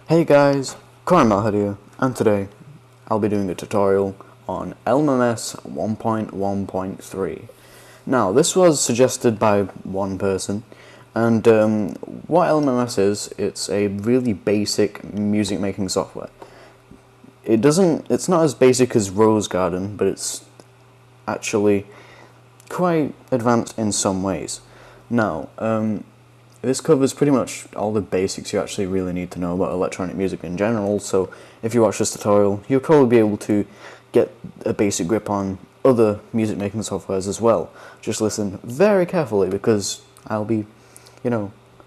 Hey guys, Cornmel here, and today I'll be doing a tutorial on LMMS 1.1.3. Now, this was suggested by one person, and what LMMS is, it's a really basic music making software. It's not as basic as Rose Garden, but it's actually quite advanced in some ways. Now, this covers pretty much all the basics you actually really need to know about electronic music in general, so if you watch this tutorial, you'll probably be able to get a basic grip on other music making softwares as well. Just listen very carefully because I'll be,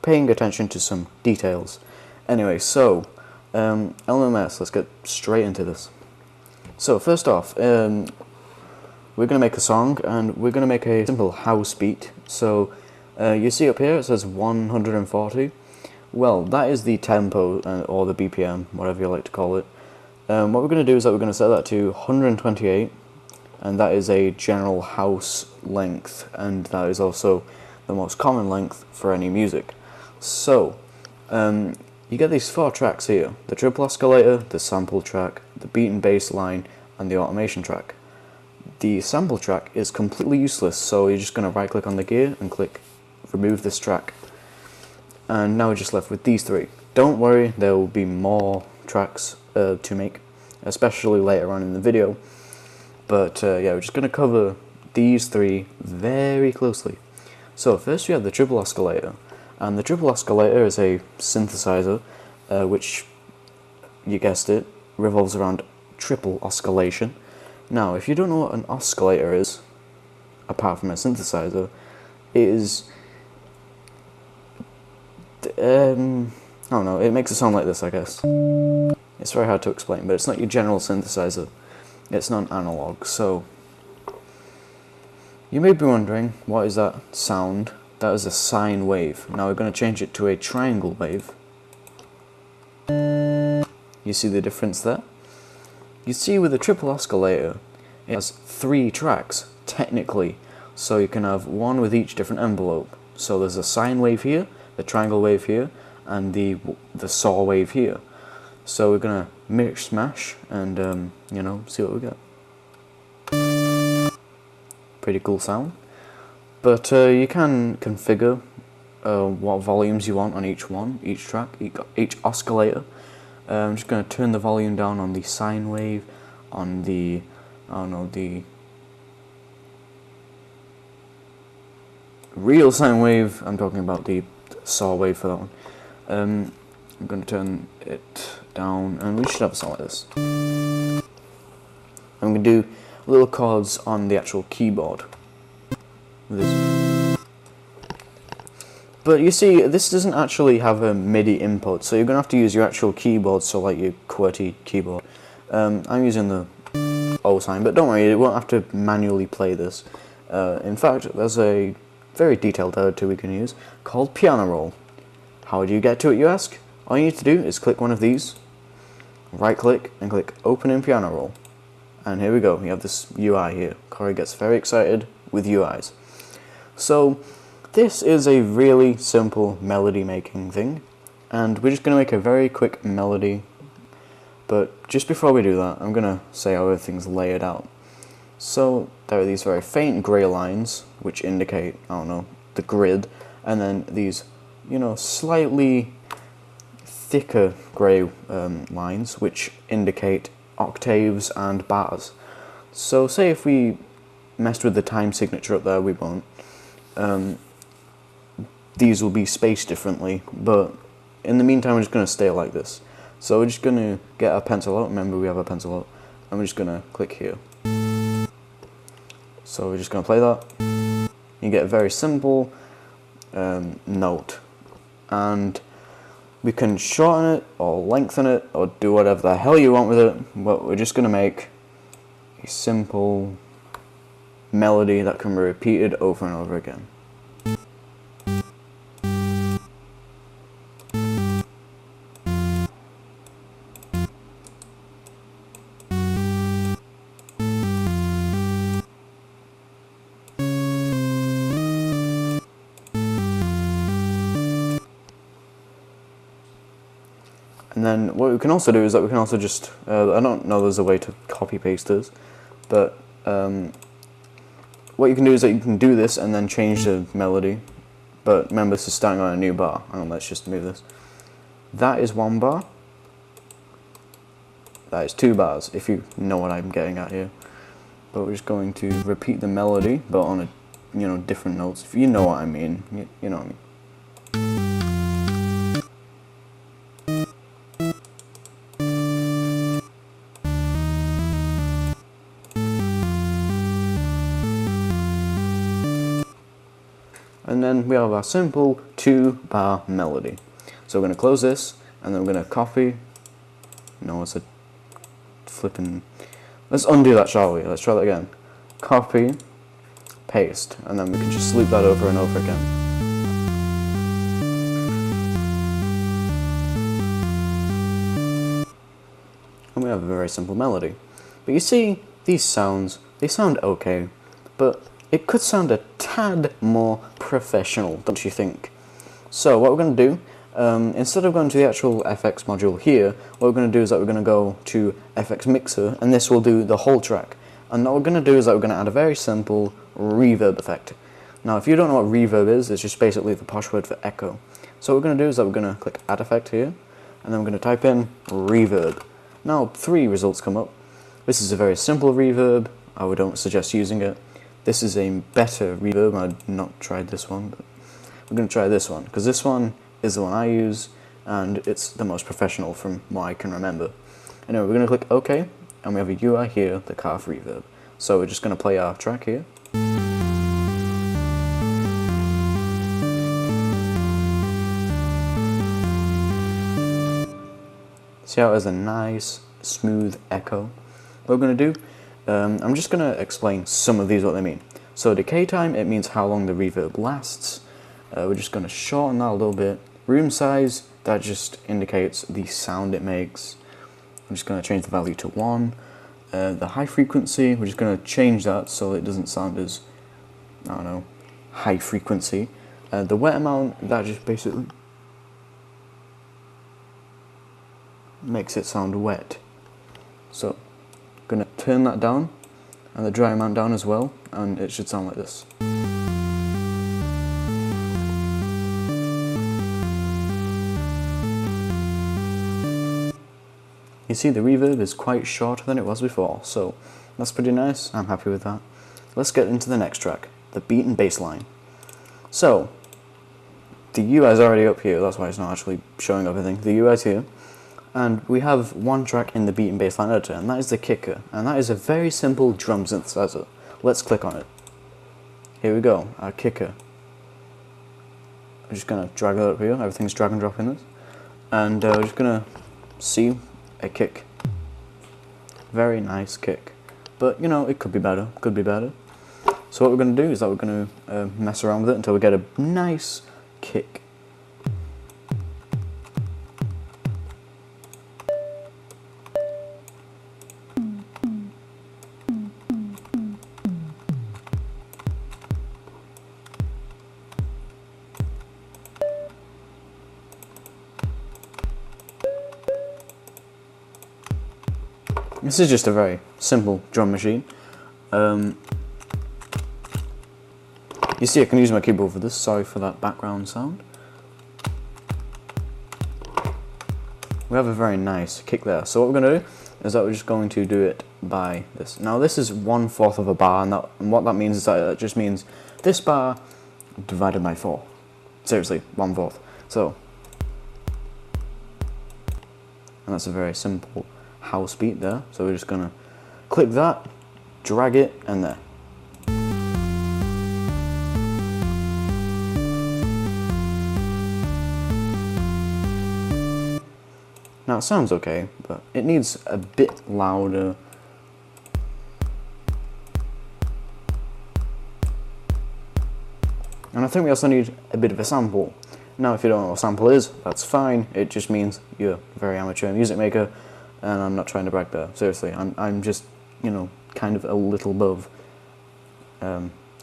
paying attention to some details. Anyway, so, LMMS, let's get straight into this. So, first off, we're going to make a song, and we're going to make a simple house beat. So, you see up here it says 140. Well, that is the tempo, or the BPM, whatever you like to call it. What we're going to do is that we're going to set that to 128, and that is a general house length, and that is also the most common length for any music. So, you get these 4 tracks here: the triple oscillator, the sample track, the beat and bass line, and the automation track. The sample track is completely useless, so you're just going to right click on the gear and click remove this track, and now we're just left with these 3. Don't worry, there will be more tracks to make, especially later on in the video, but yeah, we're just going to cover these 3 very closely. So first we have the triple oscillator, and the triple oscillator is a synthesizer which, you guessed it, revolves around triple oscillation. Now, if you don't know what an oscillator is, apart from a synthesizer, it is I don't know, it makes it sound like this, I guess. It's very hard to explain, but it's not your general synthesizer. It's not an analog, so you may be wondering, what is that sound? That is a sine wave. Now we're going to change it to a triangle wave. You see the difference there? You see, with a triple oscillator, it has 3 tracks, technically, so you can have one with each different envelope. So there's a sine wave here, the triangle wave here, and the saw wave here. So we're gonna mix smash and see what we get. Pretty cool sound. But you can configure what volumes you want on each track, each oscillator. I'm just gonna turn the volume down on the sine wave, on the the real sine wave. I'm talking about the saw wave for that one. I'm going to turn it down, and we should have a sound like this. I'm going to do little chords on the actual keyboard. But you see, this doesn't actually have a MIDI input, so you're going to have to use your actual keyboard, so like your QWERTY keyboard. I'm using the O sign, but don't worry, you won't have to manually play this. In fact, there's a very detailed editor we can use called Piano Roll. How do you get to it, you ask? All you need to do is click one of these, right click, and click Open in Piano Roll. And here we go, we have this UI here. Corey gets very excited with UIs. So, this is a really simple melody making thing, and we're just going to make a very quick melody. But just before we do that, I'm going to say how everything's layered out. So there are these very faint grey lines, which indicate, the grid, and then these, slightly thicker grey lines, which indicate octaves and bars. So say if we messed with the time signature up there, we won't. These will be spaced differently, but in the meantime we're just going to stay like this. So we're just going to get our pencil out, remember we have a pencil out, and we're just going to click here. So we're just going to play that. You get a very simple note, and we can shorten it or lengthen it or do whatever the hell you want with it, but we're just going to make a simple melody that can be repeated over and over again. And then what we can also do is that we can also just, I don't know there's a way to copy paste this, but what you can do is that you can do this and then change the melody. But remember, this is starting on a new bar, and let's just move this. That is 1 bar. That is 2 bars, if you know what I'm getting at here. But we're just going to repeat the melody, but on a, different notes. If you know what I mean, you know what I mean. And then we have our simple 2-bar melody. So we're going to close this, and then we're going to copy. No, it's a flipping. Let's undo that, shall we? Let's try that again. Copy, paste, and then we can just loop that over and over again. And we have a very simple melody. But you see, these sounds, they sound okay, but it could sound a tad more professional, don't you think? So what we're going to do, instead of going to the actual FX module here, what we're going to do is that we're going to go to FX Mixer, and this will do the whole track. And what we're going to do is that we're going to add a very simple reverb effect. Now, if you don't know what reverb is, it's just basically the posh word for echo. So what we're going to do is that we're going to click Add Effect here, and then we're going to type in reverb. Now, 3 results come up. This is a very simple reverb. I would don't suggest using it. This is a better reverb. I've not tried this one, but we're going to try this one, because this one is the one I use, and it's the most professional from what I can remember. Anyway, we're going to click OK, and we have a UI here, the calf reverb. So we're just going to play our track here. See how it has a nice, smooth echo? What we're going to do, I'm just going to explain some of these, what they mean. So decay time, it means how long the reverb lasts. We're just going to shorten that a little bit. Room size, that just indicates the sound it makes. I'm just going to change the value to 1. The high frequency, we're just going to change that so it doesn't sound as, I don't know, high frequency. The wet amount, that just basically makes it sound wet. So, I'm going to turn that down, and the dry amount down as well, and it should sound like this. You see, the reverb is quite shorter than it was before, so that's pretty nice. I'm happy with that. Let's get into the next track, the beat and bass line. So, the UI is already up here, that's why it's not actually showing everything. The UI is here, and we have one track in the beat and bass line editor, and that is the kicker, and that is a very simple drum synthesizer. Let's click on it. Here we go, our kicker. I'm just going to drag that up here, everything's drag and drop in this, and we're just going to see a kick. Very nice kick. But, it could be better, could be better. So what we're going to do is that we're going to mess around with it until we get a nice kick. This is just a very simple drum machine. You see, I can use my keyboard for this. Sorry for that background sound. We have a very nice kick there. So what we're going to do is that we're just going to do it by this. Now this is 1/4 of a bar, and what that means is that it just means this bar divided by 4. Seriously, 1/4. So, and that's a very simple house beat there, so we're just gonna click that, drag it, and there. Now it sounds okay, but it needs a bit louder. And I think we also need a bit of a sample. Now if you don't know what a sample is, that's fine, it just means you're a very amateur music maker. And I'm not trying to brag there, seriously, I'm just, kind of a little above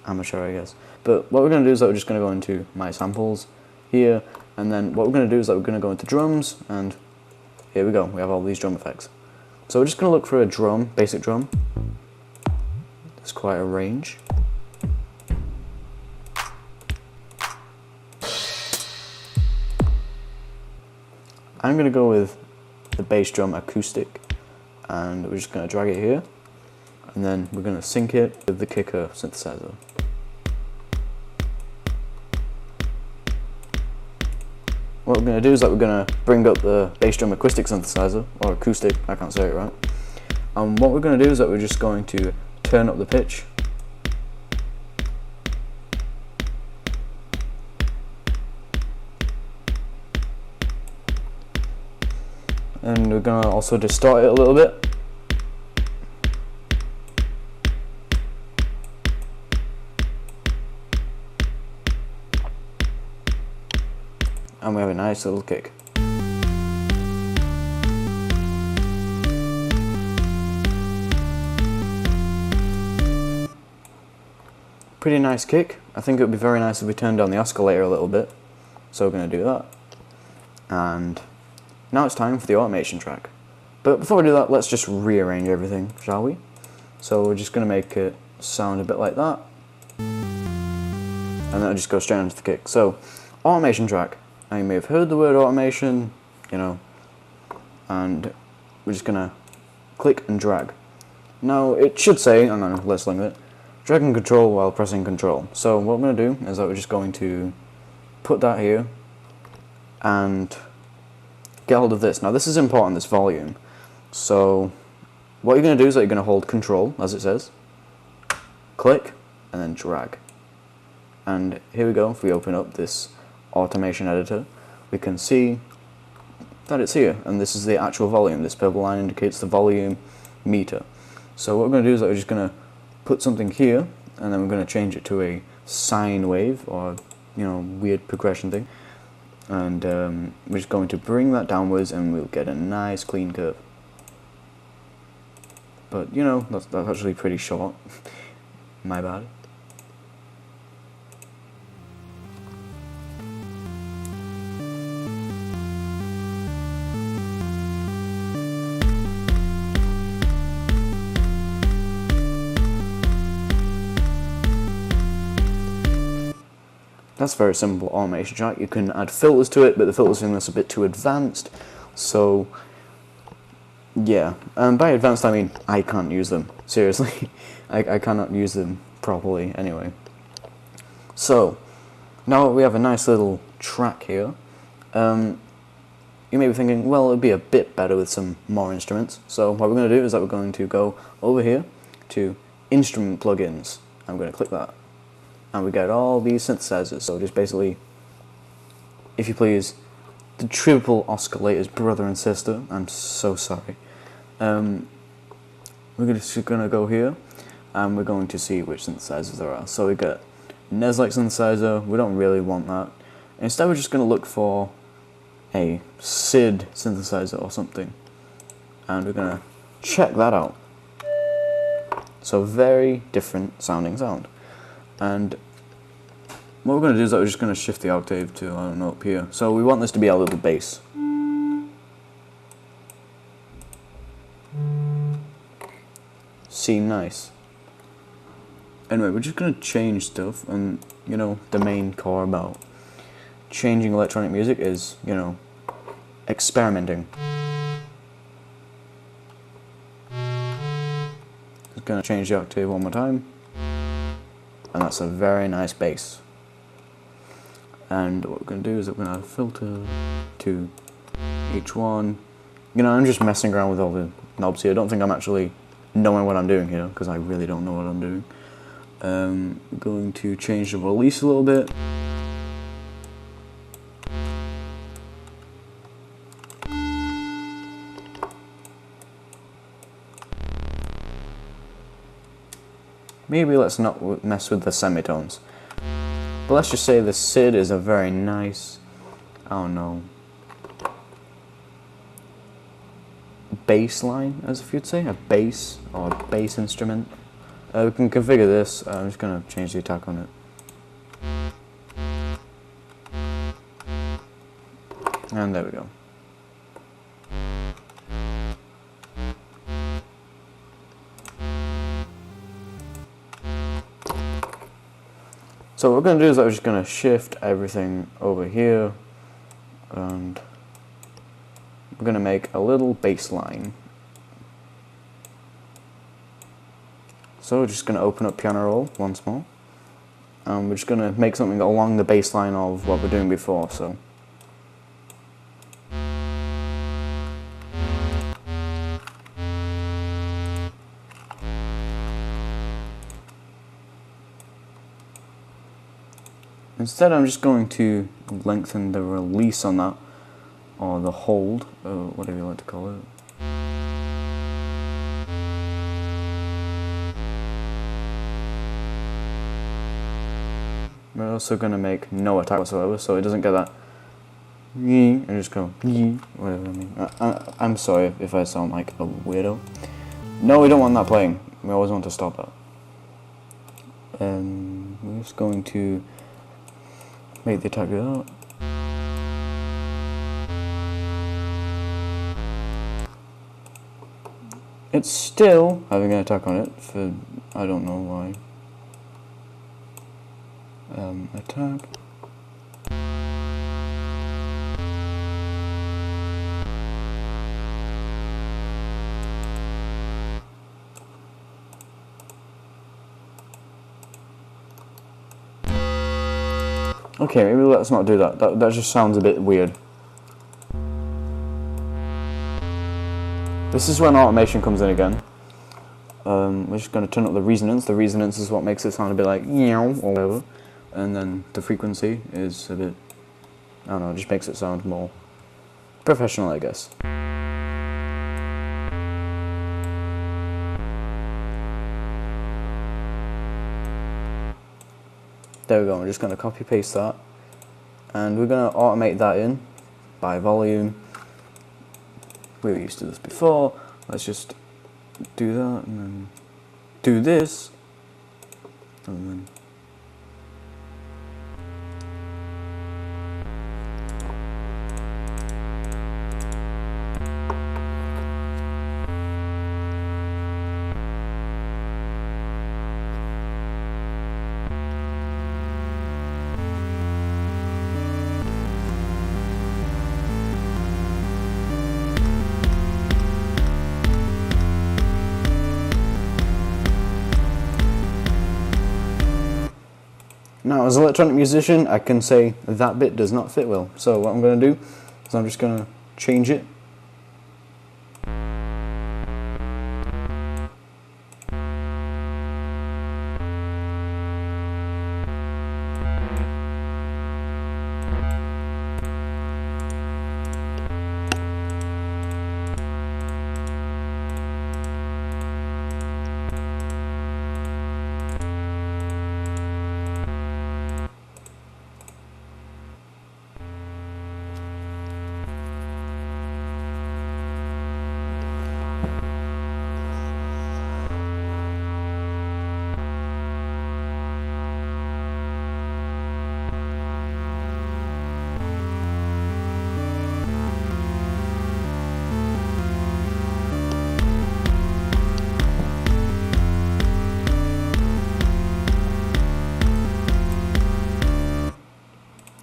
amateur, I guess. But what we're going to do is that we're just going to go into My Samples here, and then what we're going to do is that we're going to go into Drums, and here we go, we have all these drum effects. So we're just going to look for a drum, basic drum. There's quite a range. I'm going to go with the bass drum acoustic, and we're just going to drag it here, and then we're going to sync it with the kicker synthesizer. What we're going to do is that we're going to bring up the bass drum acoustic synthesizer, or acoustic, I can't say it right. And what we're going to do is that we're just going to turn up the pitch. And we're going to also distort it a little bit. And we have a nice little kick. Pretty nice kick. I think it would be very nice if we turned down the oscillator a little bit. So we're going to do that. And now it's time for the automation track. But before we do that, let's just rearrange everything, shall we? So we're just going to make it sound a bit like that. And then it'll just go straight into the kick. So, automation track. Now you may have heard the word automation, you know, and we're just going to click and drag. Now it should say, oh no, let's limit it, drag and control while pressing control. So what we're going to do is that we're just going to put that here and get hold of this. Now this is important, this volume. So what you're going to do is that you're going to hold control, as it says, click, and then drag. And here we go, if we open up this automation editor, we can see that it's here, and this is the actual volume. This purple line indicates the volume meter. So what we're going to do is that we're just going to put something here, and then we're going to change it to a sine wave, or weird progression thing, and we're just going to bring that downwards, and we'll get a nice clean curve. But that's actually pretty short. My bad. That's very simple automation track. You can add filters to it, but the filters in this are a bit too advanced. So, yeah. By advanced, I mean I can't use them. Seriously. I cannot use them properly anyway. So, now we have a nice little track here. You may be thinking, well, it would be a bit better with some more instruments. So what we're going to do is that we're going to go over here to Instrument Plugins. I'm going to click that. And we get all these synthesizers. So just basically, if you please, the triple oscillator's brother and sister. I'm so sorry. We're just going to go here, and we're going to see which synthesizers there are. So we get Nes-like synthesizer. We don't really want that. Instead, we're just going to look for a SID synthesizer or something, and we're going to check that out. So very different sounding sound. And what we're going to do is that we're just going to shift the octave to, I don't know, up here. So we want this to be our little bass. Seem nice. Anyway, we're just going to change stuff, and the main core about changing electronic music is, experimenting. Just going to change the octave one more time. And that's a very nice bass. And what we're going to do is that we're going to add a filter to each one. I'm just messing around with all the knobs here. I don't think I'm actually knowing what I'm doing here, because I really don't know what I'm doing. We're going to change the release a little bit. Maybe let's not mess with the semitones. But let's just say the SID is a very nice, I don't know, bass line, as if you'd say, a bass or a bass instrument. We can configure this. I'm just going to change the attack on it. And there we go. So what we're going to do is that we're just going to shift everything over here, and we're going to make a little bass line. So we're just going to open up piano roll once more, and we're just going to make something along the bass line of what we're doing before. So instead I'm just going to lengthen the release on that, or the hold, or whatever you like to call it. We're also going to make no attack whatsoever, so it doesn't get that and just go whatever I mean. I'm sorry if I sound like a weirdo. No, we don't want that playing. We always want to stop that. We're just going to make the attack go out. It's still having an attack on it for I don't know why. Attack. Okay, maybe let's not do that. That just sounds a bit weird. This is when automation comes in again. We're just going to turn up the resonance. The resonance is what makes it sound a bit like meow or whatever. And then the frequency is a bit, I don't know, it just makes it sound more professional, I guess. There we go, we're just going to copy paste that. And we're going to automate that in by volume. We were used to this before. Let's just do that and then do this. And then now, as an electronic musician, I can say that bit does not fit well. So what I'm going to do is I'm just going to change it.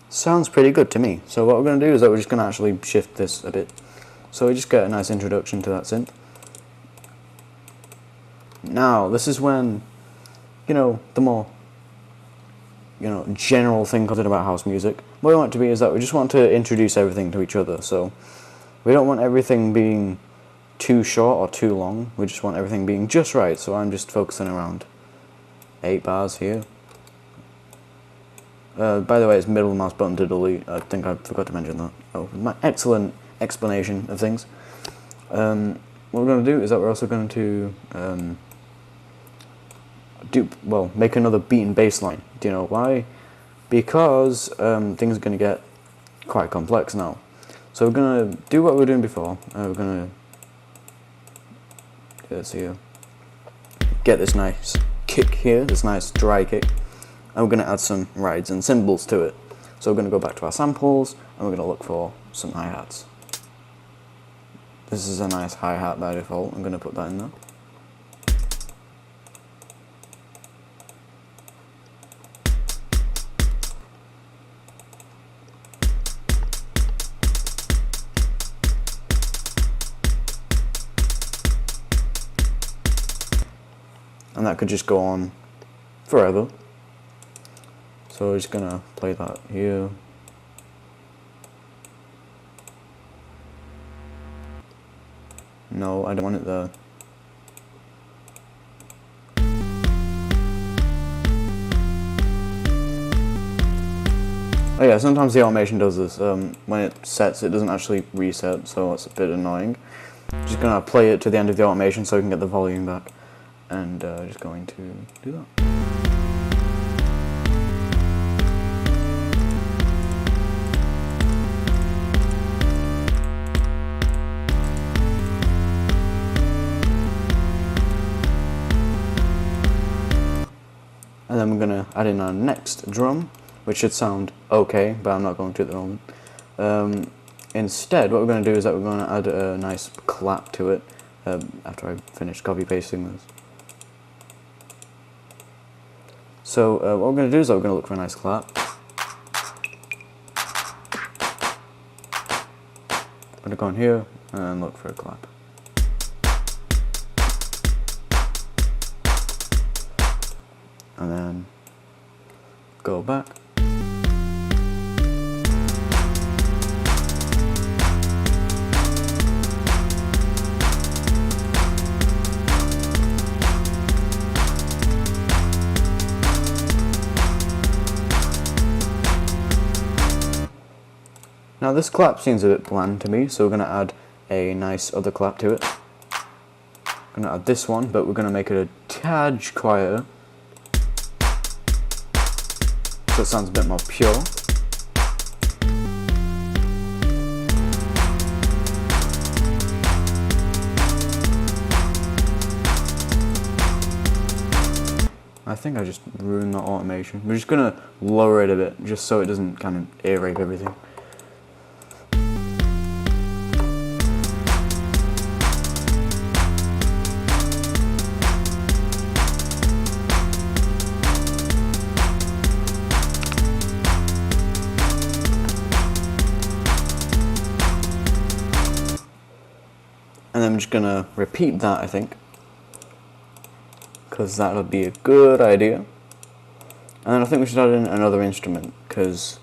Sounds pretty good to me. So what we're going to do is that we're just going to actually shift this a bit. So we just get a nice introduction to that synth. Now, this is when, the more, general thing comes in about house music. What we want it to be is that we just want to introduce everything to each other. So we don't want everything being too short or too long. We just want everything being just right. So I'm just focusing around 8 bars here. By the way, it's middle mouse button to delete. I think I forgot to mention that. Oh, my excellent explanation of things. What we're going to do is that we're also going to make another beat and bass line. Do you know why? Because things are going to get quite complex now. So we're going to do what we were doing before. We're going to get this nice kick here, this nice dry kick. And we're going to add some rides and cymbals to it. So we're going to go back to our samples, and we're going to look for some hi-hats. This is a nice hi-hat by default. I'm going to put that in there. and that could just go on forever. So we're just gonna play that here. No, I don't want it there. Oh yeah, sometimes the automation does this. When it sets, it doesn't actually reset, so it's a bit annoying. Just gonna play it to the end of the automation so we can get the volume back, and just going to do that. And then we're gonna add in our next drum, which should sound okay, but I'm not going to at the moment. Instead, what we're going to do is that we're going to add a nice clap to it after I finish copy-pasting this. So what we're going to do is that we're going to look for a nice clap. I'm going to go in here and look for a clap. And then go back. Now this clap seems a bit bland to me, so we're going to add a nice other clap to it. I'm going to add this one, but we're going to make it a tad quieter, so it sounds a bit more pure. I think I just ruined that automation. We're just going to lower it a bit, just so it doesn't kind of ear rape everything. And then I'm just gonna repeat that, I think, because that'll be a good idea. And then I think we should add in another instrument, because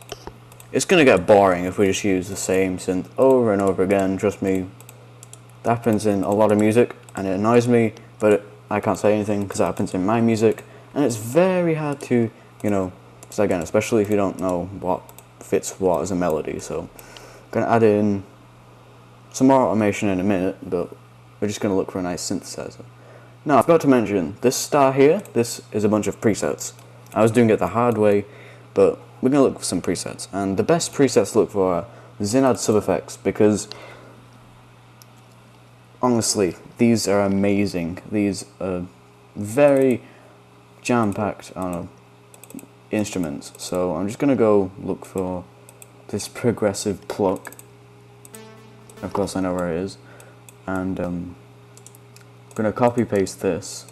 it's gonna get boring if we just use the same synth over and over again. Trust me, that happens in a lot of music, and it annoys me, but I can't say anything because that happens in my music, and it's very hard to, you know, so again, especially if you don't know what fits what as a melody. So I'm gonna add in some more automation in a minute, but we're just going to look for a nice synthesizer. Now, I forgot to mention, this star here, this is a bunch of presets. I was doing it the hard way, but we're going to look for some presets. And the best presets to look for are Zinad sub-effects, because honestly, these are amazing. These are very jam-packed, I don't know, instruments. So I'm just going to go look for this progressive pluck. Of course I know where it is, and I'm going to copy paste this.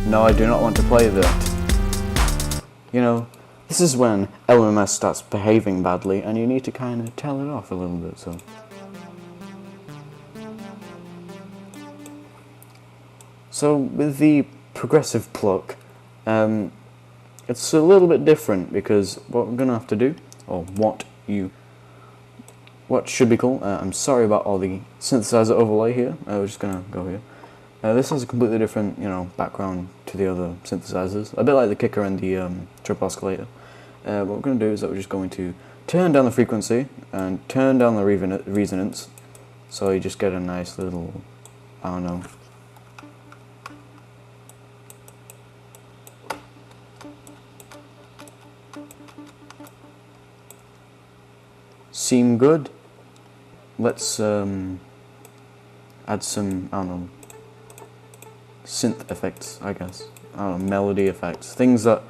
No, I do not want to play that. You know, this is when LMMS starts behaving badly and you need to kind of tell it off a little bit, so. So with the progressive pluck, it's a little bit different, because what we're going to have to do, or what should be cool, I'm sorry about all the synthesizer overlay here, we're just going to go here. This has a completely different, you know, background to the other synthesizers, a bit like the kicker and the triple oscillator. What we're going to do is that we're just going to turn down the frequency and turn down the resonance, so you just get a nice little, I don't know, seem good. Let's add some, I don't know, synth effects, I guess. I don't know, melody effects, things that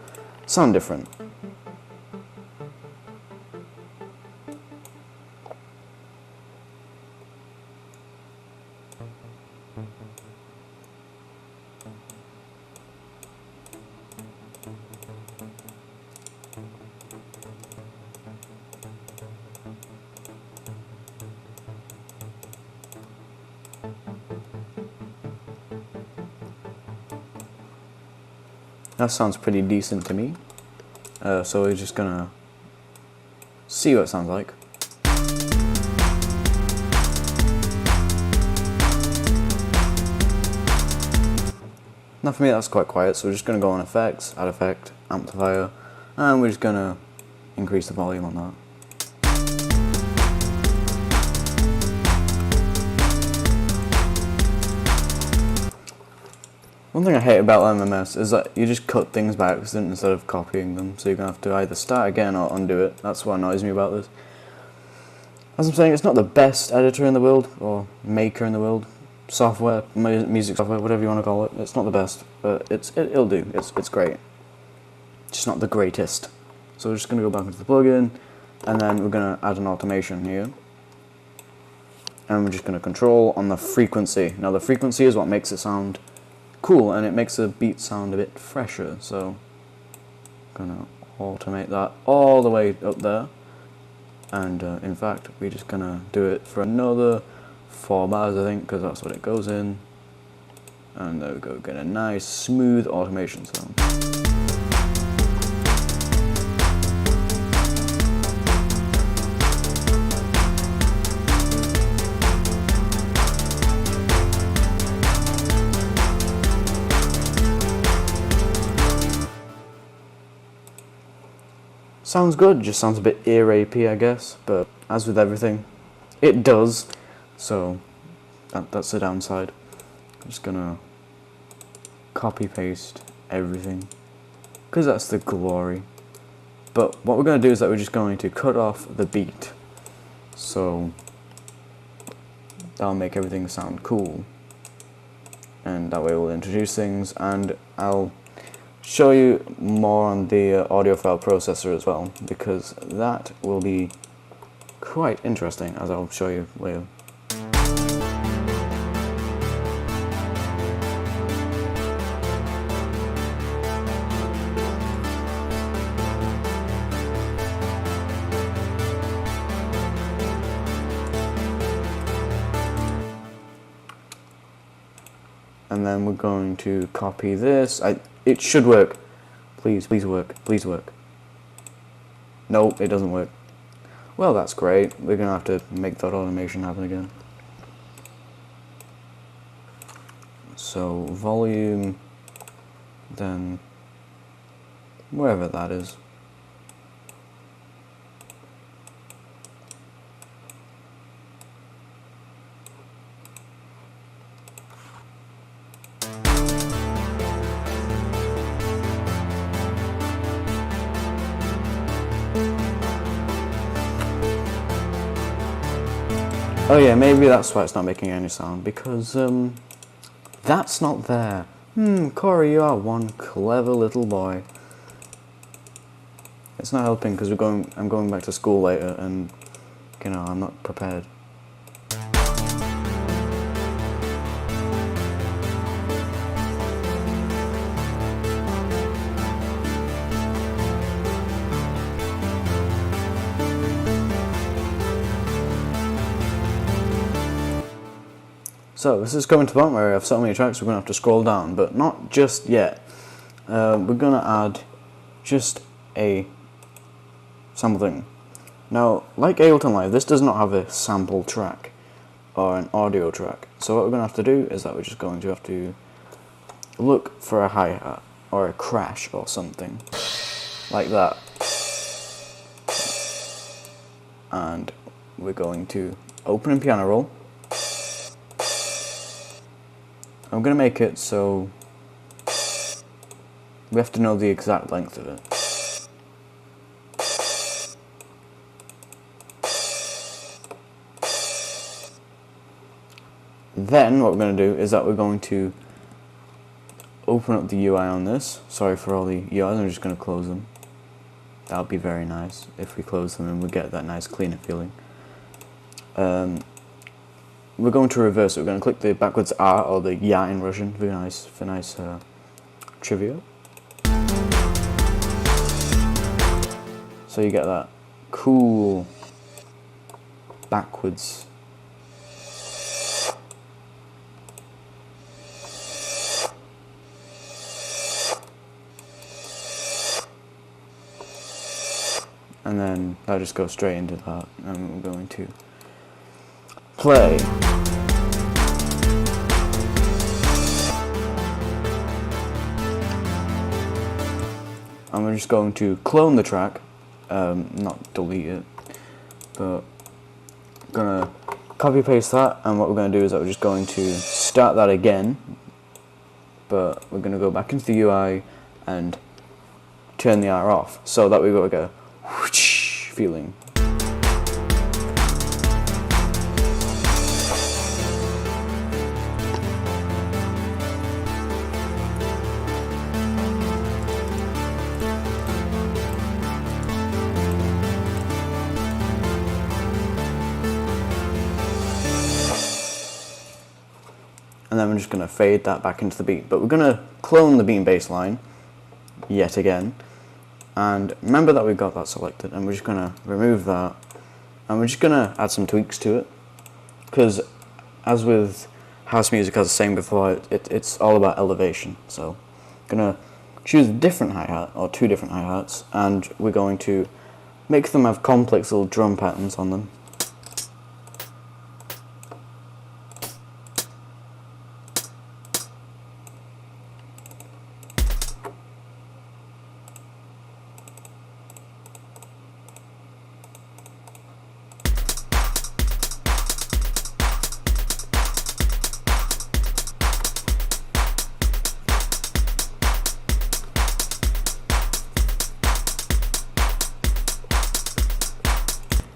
sound different. That sounds pretty decent to me. So we're just gonna see what it sounds like. Now for me that's quite quiet, so we're just gonna go on effects, add effect, amplifier, and we're just gonna increase the volume on that. One thing I hate about LMMS is that you just cut things by accident instead of copying them, so you're going to have to either start again or undo it. That's what annoys me about this. As I'm saying, it's not the best editor in the world, or maker in the world, software, music software, whatever you want to call it. It's not the best, but it'll do. It's great. Just not the greatest. So we're just going to go back into the plugin, and then we're going to add an automation here. And we're just going to control on the frequency. Now the frequency is what makes it sound cool, and it makes the beat sound a bit fresher, so I'm gonna automate that all the way up there, and in fact we're just gonna do it for another 4 bars I think, because that's what it goes in, and there we go, get a nice smooth automation sound. Sounds good, just sounds a bit ear-rapey I guess, but as with everything, it does, so that's the downside. I'm just gonna copy-paste everything, because that's the glory. But what we're going to do is that we're just going to cut off the beat, so that'll make everything sound cool, and that way we'll introduce things, and I'll show you more on the audio file processor as well, because that will be quite interesting, as I'll show you later. And then we're going to copy this. It should work. Please work. Please work. Nope, it doesn't work. Well, that's great. We're going to have to make that automation happen again. So, volume, then wherever that is. Oh yeah, maybe that's why it's not making any sound, because that's not there. Corey, you are one clever little boy. It's not helping because I'm going back to school later, and you know, I'm not prepared. So this is coming to the point where I have so many tracks we're going to have to scroll down, but not just yet. We're going to add just a something. Now, like Ableton Live, this does not have a sample track or an audio track. So what we're going to have to do is that we're just going to have to look for a hi-hat or a crash or something like that. And we're going to open in piano roll. I'm going to make it so we have to know the exact length of it. Then what we're going to do is that we're going to open up the UI on this. Sorry for all the UIs, I'm just going to close them. That would be very nice if we close them and we get that nice cleaner feeling. We're going to reverse it. We're going to click the backwards R, or the ya in Russian, for nice trivia. So you get that cool backwards. and then that'll just go straight into that, and we're going to play. And we're just going to clone the track, not delete it, but gonna copy paste that, and what we're going to do is that we're just going to start that again, but we're going to go back into the UI and turn the R off, so that we got like a whoosh feeling. And then we're just going to fade that back into the beat. But we're going to clone the beat and bass line yet again. And remember that we've got that selected, and we're just going to remove that. And we're just going to add some tweaks to it. Because as with house music, as I was saying before, it's all about elevation. So I'm going to choose a different hi-hat, or two different hi-hats, and we're going to make them have complex little drum patterns on them.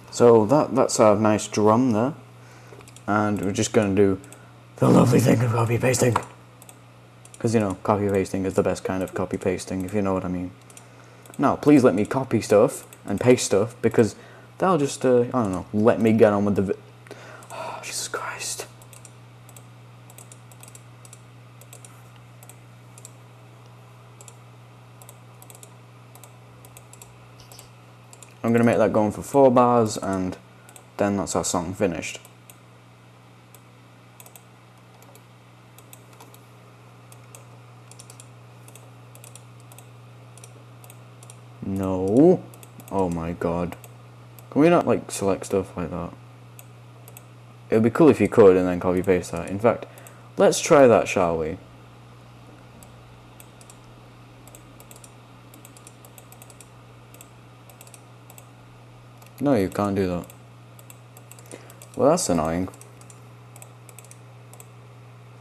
So that's our nice drum there, and we're just going to do the lovely thing of copy pasting, because you know, copy pasting is the best kind of copy pasting, if you know what I mean. Now please let me copy stuff and paste stuff, because that'll just I don't know, let me get on with the oh, Jesus Christ. I'm going to make that going for 4 bars, and then that's our song finished. No. Oh my god. Can we not like select stuff like that? It would be cool if you could and then copy paste that. In fact, let's try that, shall we? No, you can't do that. Well, that's annoying.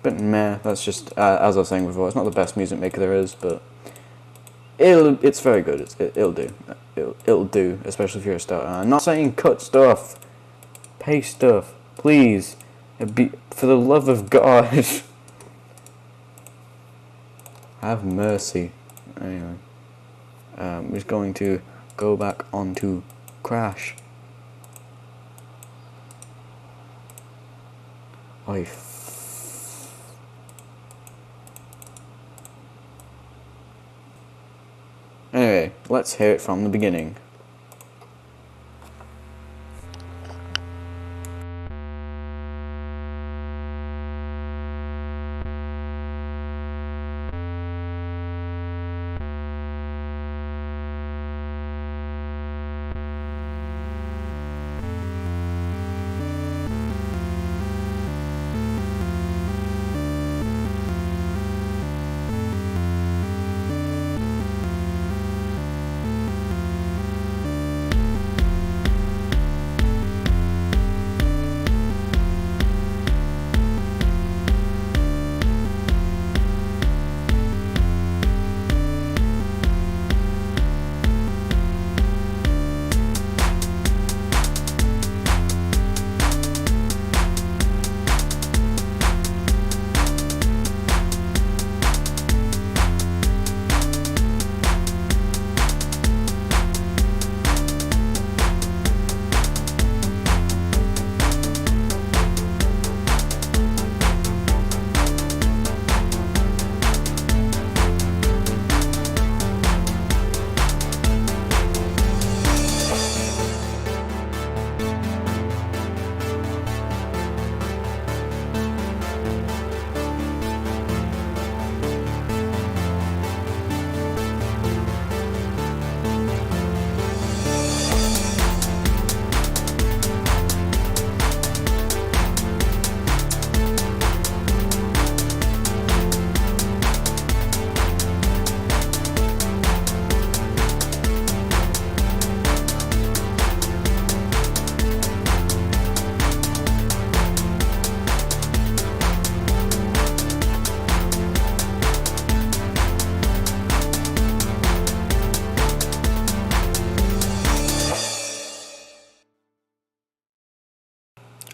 But meh, that's just, as I was saying before, it's not the best music maker there is, but it's very good. It'll do. It'll do, especially if you're a starter. I'm not saying cut stuff. Paste stuff. Please. For the love of God. Have mercy. Anyway. We're just going to go back onto Crash. Anyway, let's hear it from the beginning.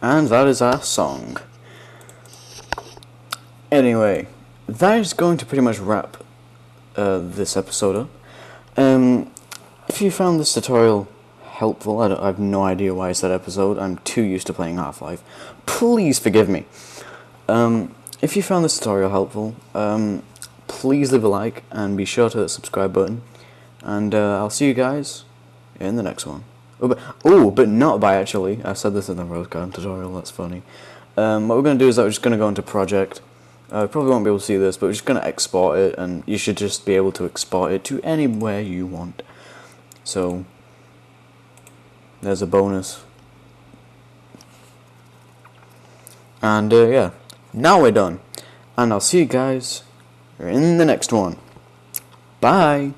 And that is our song. Anyway, that is going to pretty much wrap this episode up. If you found this tutorial helpful, I have no idea why I said episode, I'm too used to playing Half-Life. Please forgive me. If you found this tutorial helpful, please leave a like and be sure to hit the subscribe button. And I'll see you guys in the next one. But not by actually. I said this in the road card tutorial, that's funny. What we're going to do is that we're just going to go into project. Probably won't be able to see this, but we're just going to export it, and you should just be able to export it to anywhere you want. So, there's a bonus. And yeah, now we're done. And I'll see you guys in the next one. Bye!